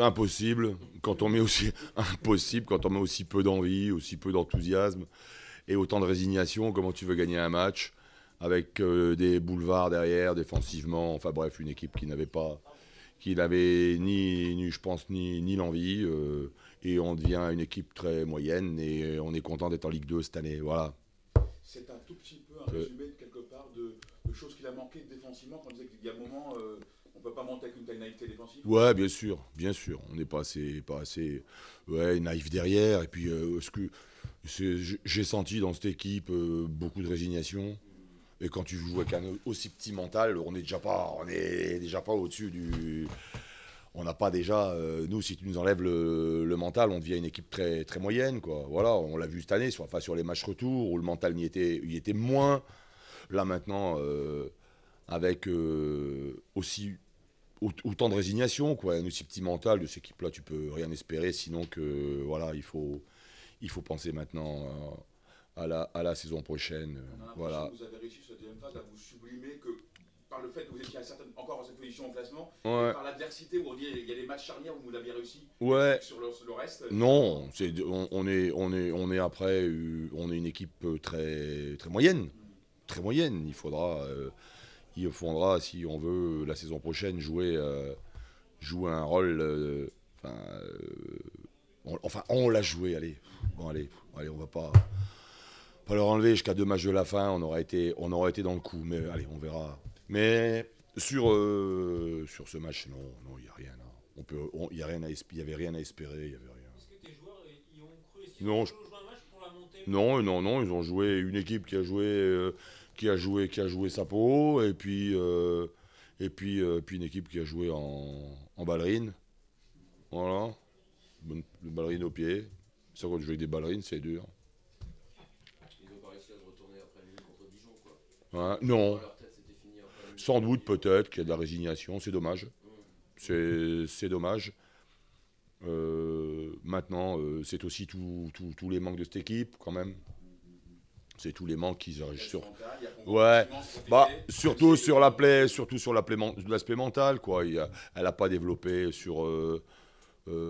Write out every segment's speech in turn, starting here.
impossible quand on met aussi impossible quand on met aussi peu d'envie, aussi peu d'enthousiasme et autant de résignation. Comment tu veux gagner un match avec des boulevards derrière, défensivement. Enfin bref, une équipe qui n'avait ni je pense, ni l'envie. Et on devient une équipe très moyenne et on est content d'être en Ligue 2 cette année. Voilà. C'est un tout petit peu un résumé de quelque part de choses qu'il a manqué défensivement. Quand on disait qu'il y a un moment, on ne peut pas monter avec une telle naïveté défensive. Ouais, bien sûr, bien sûr. On n'est pas assez ouais, naïf derrière. Et puis, j'ai senti dans cette équipe beaucoup de résignation. Et quand tu joues avec un aussi petit mental, on est déjà pas au-dessus du. On n'a pas déjà. Nous, si tu nous enlèves le mental, on devient une équipe très, très moyenne, quoi. Voilà, on l'a vu cette année, sur les matchs retour, où le mental y était moins. Là, maintenant, avec aussi autant de résignation, quoi. Un aussi petit mental de cette équipe-là, tu peux rien espérer, sinon que, voilà, il faut penser maintenant à la saison prochaine. On a l'impression Voilà. que vous avez réussi sur cette deuxième phase à vous sublimer que par le fait que vous étiez encore à cette position au classement, et Ouais. par l'adversité où on dit il y a des matchs charnières où vous l'aviez réussi, Ouais. sur le reste. Non, après, on est une équipe très, très moyenne. Très moyenne. Il faudra, si on veut, la saison prochaine, jouer un rôle. On l'a joué, allez. Bon, allez, on va pas leur enlever jusqu'à 2 matchs de la fin. On aurait été dans le coup, mais allez, on verra. Mais sur ce match, non, il n'y a rien. Il y avait rien à espérer, il y avait rien. Est-ce que tes joueurs y ont cru? Est-ce qu'ils Non, ont joué un match pour la montée? non, ils ont joué une équipe qui a joué sa peau, puis une équipe qui a joué en ballerine. Voilà, bonne ballerine au pied. Ça, quand tu joues avec des ballerines, c'est dur. Ils n'ont pas réussi à se retourner après le nul contre Dijon, quoi. Ouais, Dans non, leur tête, c'était fini après le nul. sans doute, peut-être qu'il y a de la résignation. C'est dommage. C'est dommage. Maintenant, c'est aussi tous les manques de cette équipe, quand même. C'est tous les manques qu'ils arrivent sur. Ouais, bah surtout sur l'aspect mental, quoi. Elle a pas développé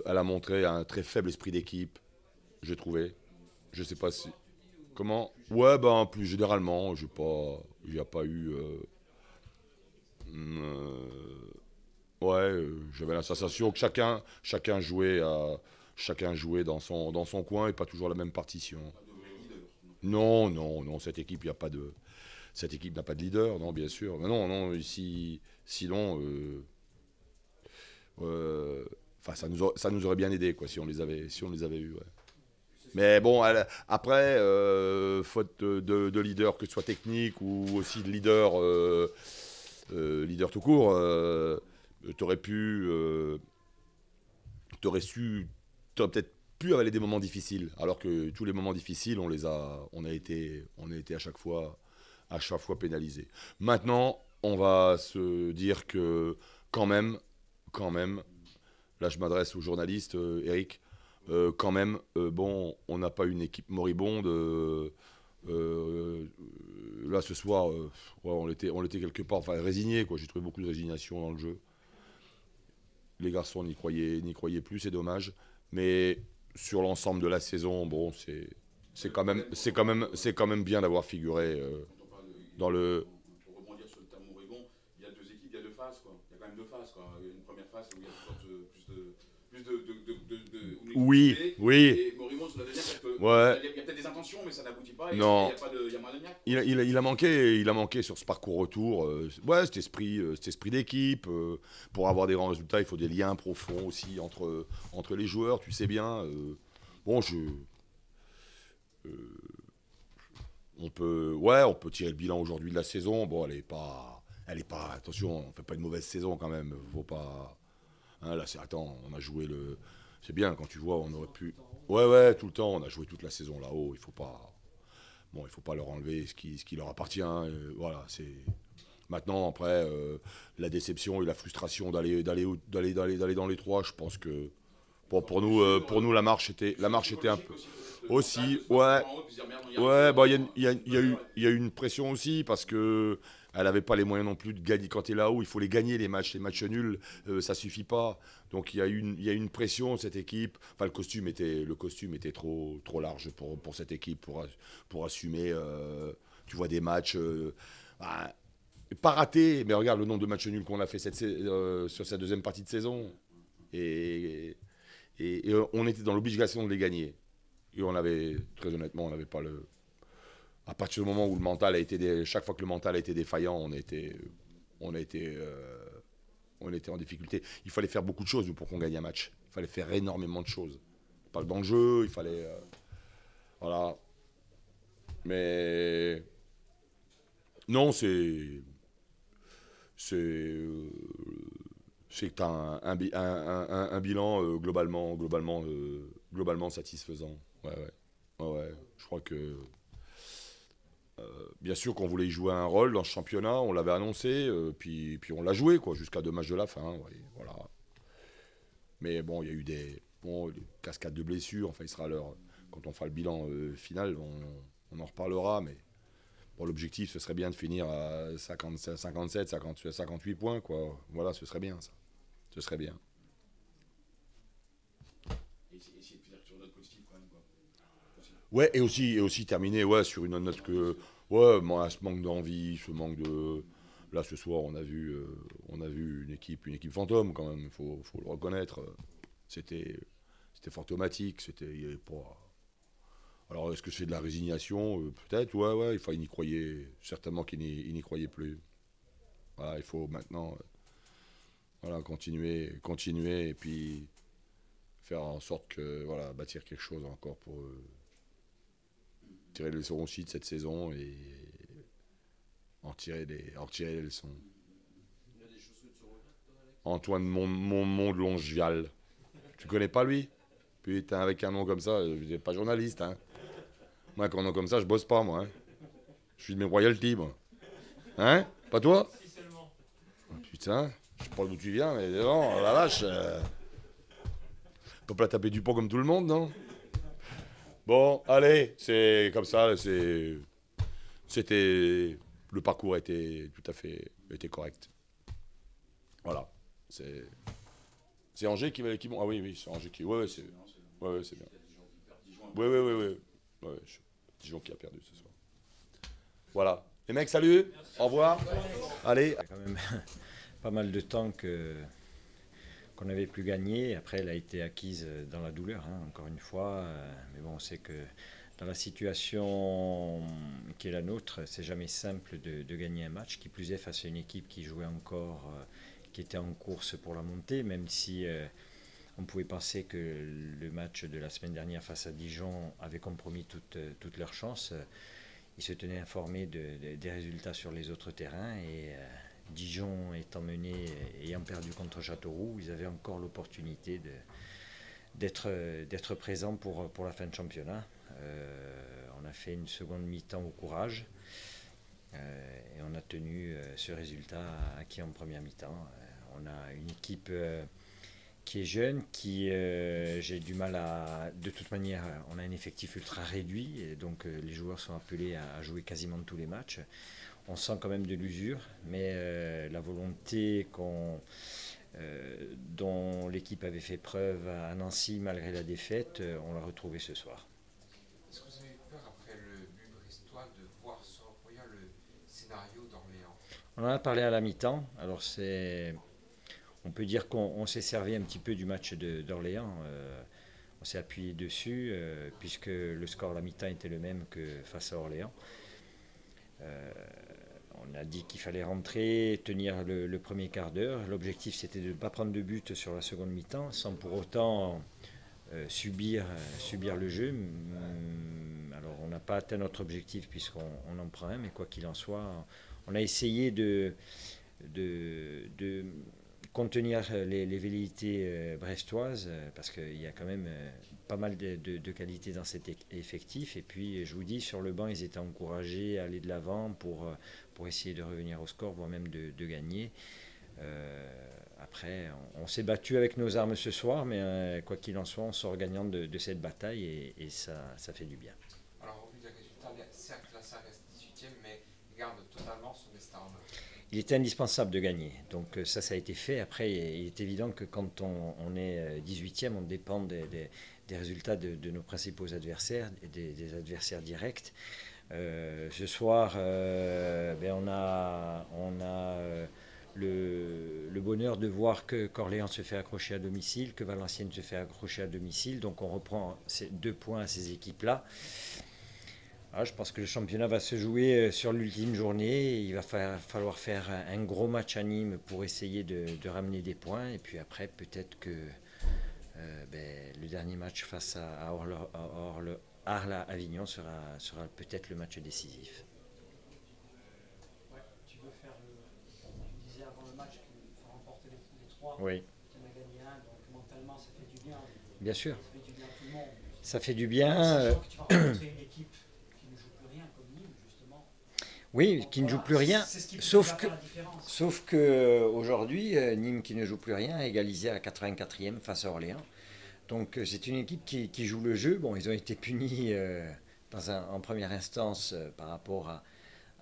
elle a montré un très faible esprit d'équipe, j'ai trouvé. Je sais pas si. Comment? Ouais, ben plus généralement, il n'y a pas eu. Euh, ouais, j'avais la sensation que chacun jouait dans son coin et pas toujours la même partition. Non, cette équipe n'a pas de leader, non, bien sûr. Mais non, ici, sinon, enfin, ça nous aurait bien aidé, quoi, si on les avait eus, ouais. Mais bon, après, faute de leader, que ce soit technique ou aussi de leader tout court, t'aurais t'aurais peut-être pu avaler des moments difficiles, alors que tous les moments difficiles, on a été à chaque fois pénalisés. Maintenant, on va se dire que quand même, là je m'adresse aux journalistes, Eric, quand même, bon, on n'a pas une équipe moribonde. Là ce soir, ouais, on était quelque part, enfin résigné, quoi. J'ai trouvé beaucoup de résignation dans le jeu. Les garçons n'y croyaient plus, c'est dommage. Mais sur l'ensemble de la saison, bon, c'est quand même bien d'avoir figuré Quand on parle dans le. pour rebondir sur le terme moribond, il y a deux équipes, il y a deux phases, quoi. Il y a quand même deux phases, quoi. Il y a une première phase où il y a plus de Oui, oui, et moribond sur la deuxième parce que ouais. il y a peut-être des intentions, mais ça n'aboutit pas. Et Non, il y a moins de niaque. il a manqué sur ce parcours retour. Ouais, cet esprit d'équipe. Pour avoir des grands résultats, il faut des liens profonds aussi entre les joueurs. Tu sais bien. Bon, euh, on peut tirer le bilan aujourd'hui de la saison. Bon, elle est pas. Attention, on fait pas une mauvaise saison quand même. Faut pas. Hein, là, attends, on a joué le. C'est bien quand tu vois, on aurait pu. Ouais, tout le temps, on a joué toute la saison là-haut. Il faut pas. Bon, il faut pas leur enlever ce qui leur appartient. Voilà, c'est. Maintenant, après, la déception et la frustration d'aller dans les trois, je pense que pour nous, la marche était un peu. Aussi, ouais. Ouais, bah, il y a eu une pression aussi parce que Elle n'avait pas les moyens non plus de gagner. Quand tu es là-haut, il faut les gagner, les matchs. Les matchs nuls, ça ne suffit pas. Donc il y a une pression, cette équipe. Enfin, le costume était trop large pour cette équipe, pour assumer. Tu vois des matchs, pas ratés, mais regarde le nombre de matchs nuls qu'on a fait sur cette deuxième partie de saison. Et on était dans l'obligation de les gagner. Et très honnêtement, on n'avait pas le... À partir du moment où le mental a été... Chaque fois que le mental a été défaillant, on était en difficulté. Il fallait faire beaucoup de choses pour qu'on gagne un match. Il fallait faire énormément de choses. Pas dans le jeu, il fallait... voilà. Mais... Non, c'est que tu as un bilan globalement satisfaisant. Ouais. Je crois que... bien sûr qu'on voulait y jouer un rôle dans ce championnat, on l'avait annoncé, puis on l'a joué jusqu'à 2 matchs de la fin. Ouais, voilà. Mais bon, il y a eu des cascades de blessures. Enfin, il sera l'heure. Quand on fera le bilan final, on en reparlera. Mais bon, l'objectif, ce serait bien de finir à 57, 58 points. Quoi. Voilà, ce serait bien ça. Ce serait bien. Essayer de finir sur une note positive quand même. Quoi. Ouais, et aussi terminer sur une note que... Ouais, ce manque d'envie, ce manque de... Là, ce soir, on a vu une équipe fantôme quand même, il faut le reconnaître. C'était fantomatique, il y avait pas... Alors, est-ce que c'est de la résignation? Peut-être, ouais, il y croyait, certainement qu'il n'y croyait plus. Voilà, il faut maintenant continuer, et puis faire en sorte que, bâtir quelque chose encore pour... tirer les leçons aussi de cette saison et en tirer les leçons. Il y a des chaussures de revenir, Alex. Antoine Mondlongial. Tu connais pas lui? Putain, avec un nom comme ça, je suis pas journaliste. Hein. Moi, avec un nom comme ça, je bosse pas, moi. Hein. Je suis de mes royalties, moi. Hein? Pas toi? Si seulement. Oh, putain, je sais pas d'où tu viens, mais non, la vache. Peut pas taper du pont comme tout le monde, non? Bon, allez, c'est comme ça, c'était... Le parcours était tout à fait correct. Voilà. C'est Angers qui monte. Ah oui, c'est Angers qui... Ouais, c'est bien. Ouais, Dijon qui a perdu ce soir. Voilà. Les mecs, salut. Au revoir. Allez. Il y a quand même pas mal de temps qu'on n'avait plus gagné. Après, elle a été acquise dans la douleur, encore une fois. Mais bon, on sait que dans la situation qui est la nôtre, c'est jamais simple de gagner un match. Qui plus est face à une équipe qui jouait encore, qui était en course pour la montée, même si on pouvait penser que le match de la semaine dernière face à Dijon avait compromis toutes leurs chances. Ils se tenaient informés des résultats sur les autres terrains et Dijon étant mené, ayant perdu contre Châteauroux, ils avaient encore l'opportunité d'être présents pour la fin de championnat. On a fait une seconde mi-temps au courage et on a tenu ce résultat acquis en première mi-temps. On a une équipe qui est jeune, j'ai du mal à... De toute manière, on a un effectif ultra réduit, et donc les joueurs sont appelés à jouer quasiment tous les matchs. On sent quand même de l'usure, mais la volonté dont l'équipe avait fait preuve à Nancy malgré la défaite, on l'a retrouvée ce soir. Est-ce que vous avez peur, après le but brestois, de voir se reproduire le scénario d'Orléans? On en a parlé à la mi-temps. Alors on peut dire qu'on s'est servi un petit peu du match d'Orléans. On s'est appuyé dessus, puisque le score à la mi-temps était le même que face à Orléans. On a dit qu'il fallait rentrer, tenir le premier quart d'heure. L'objectif, c'était de ne pas prendre de but sur la seconde mi-temps, sans pour autant subir le jeu. Alors, on n'a pas atteint notre objectif puisqu'on en prend un, mais quoi qu'il en soit, on a essayé de contenir les velléités brestoises, parce qu'il y a quand même pas mal de qualités dans cet effectif. Et puis, je vous dis, sur le banc, ils étaient encouragés à aller de l'avant pour essayer de revenir au score, voire même de gagner. Après, on s'est battu avec nos armes ce soir, mais quoi qu'il en soit, on sort gagnant de cette bataille et ça fait du bien. Alors, au vu des résultats, certes, là, ça reste 18e, mais il garde totalement son destin en main. il était indispensable de gagner. Donc ça a été fait. Après, il est évident que quand on est 18e, on dépend des résultats de nos principaux adversaires, des adversaires directs. Ce soir, on a le bonheur de voir qu'Orléans se fait accrocher à domicile, que Valenciennes se fait accrocher à domicile. Donc on reprend ces 2 points à ces équipes-là. Je pense que le championnat va se jouer sur l'ultime journée. Il va falloir faire un gros match à Nîmes pour essayer de ramener des points. Et puis après, peut-être que le dernier match face à Arles-Avignon sera peut-être le match décisif. Ouais, tu veux faire tu disais avant le match qu'il faut remporter les 3. Oui. Tu en as gagné un, donc mentalement ça fait du bien. Bien sûr. Ça fait du bien à tout le monde. Ça fait du bien. Sachant que tu vas rencontrer une équipe qui ne joue plus rien comme Nîmes, justement. Oui, Donc, qui ne joue voilà, plus rien. c'est ce qui Sauf va que, faire la différence. sauf que aujourd'hui, Nîmes qui ne joue plus rien, égalisé à la 84e face à Orléans. Donc c'est une équipe qui joue le jeu. Bon, ils ont été punis en première instance par rapport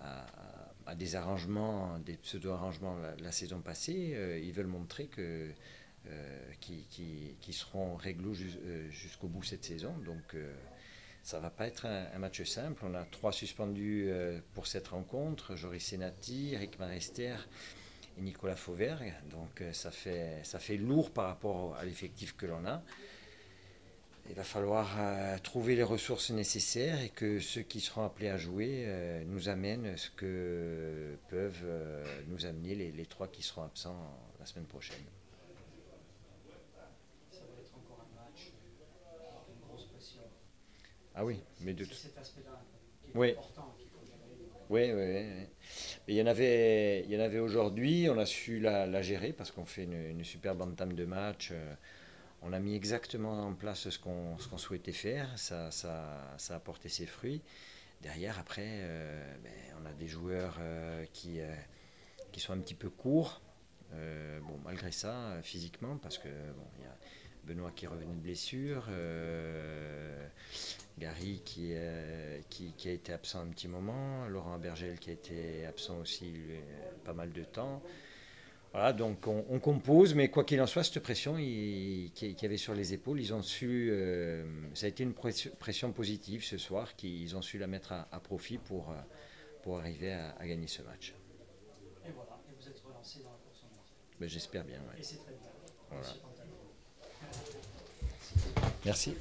à des arrangements, des pseudo-arrangements la saison passée. Ils veulent montrer qu'ils seront réglo jusqu'au bout cette saison. Donc ça ne va pas être un match simple. On a 3 suspendus pour cette rencontre. Joris Senati, Eric Marester et Nicolas Fauvergue. Donc ça fait lourd par rapport à l'effectif que l'on a. Il va falloir trouver les ressources nécessaires et que ceux qui seront appelés à jouer nous amènent ce que peuvent nous amener les 3 qui seront absents la semaine prochaine. Ça va être encore un match avec une grosse pression. Ah oui, mais de C'est cet aspect-là qui est Oui. important, qu'il faut gérer. Oui. Mais il y en avait aujourd'hui, on a su la gérer parce qu'on fait une superbe entame de match. On a mis exactement en place ce qu'on souhaitait faire. Ça a porté ses fruits. Derrière, après, on a des joueurs qui sont un petit peu courts. Malgré ça, physiquement, parce que il y a Benoît qui revenait de blessure, Gary qui a été absent un petit moment, Laurent Bergel qui a été absent aussi pas mal de temps. Voilà, donc on compose, mais quoi qu'il en soit, cette pression qu'il y avait sur les épaules, ils ont su, ça a été une pression positive ce soir, qu'ils ont su la mettre à profit pour arriver à gagner ce match. Et voilà, et vous êtes relancé dans la course au maintien. J'espère bien. Ouais. Et c'est très bien. Voilà. Monsieur Pantalon. Merci.